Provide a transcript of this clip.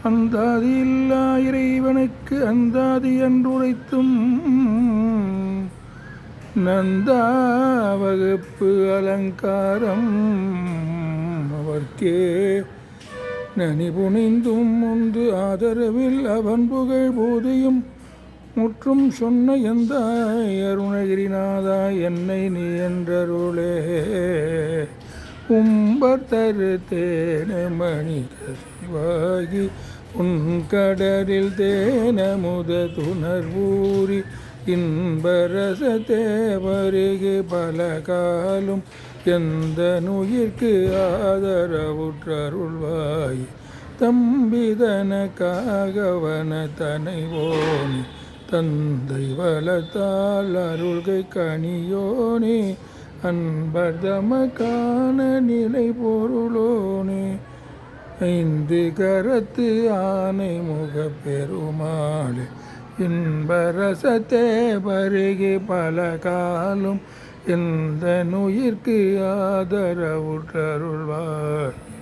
அந்தாதி இல்லா இறைவனுக்கு அந்தாதி என்றுரைத்தும் நந்தா வகுப்பு அலங்காரம் அவர்க்கே நனி புனிந்தும் உண்டு ஆதரவில் அவன் புகழ் போதையும் முற்றும் சொன்ன எந்தாய் அருணகிரிநாதா என்னை நீ என்றருளே. உம்பர் தரு தேன மணித சிவாகி உன் கடலில் தேனமுத துணர்வூரி இன்பரச தேவருகே பல காலும் எந்த நுயிர்க்கு ஆதரவுற்றருள்வாய் தம்பிதனக்காகவன தனைவோனே தந்தை வளத்தால் அருள்கை கனியோனே அன்பர் தமக்கான நிலை பொருளோனே ஐந்து கரத்து ஆனை முக பெருமாளே இன்பரசத்தே பருகி பல காலம் எந்த நுயிர்க்கு ஆதரவுற்றருள்வாய்.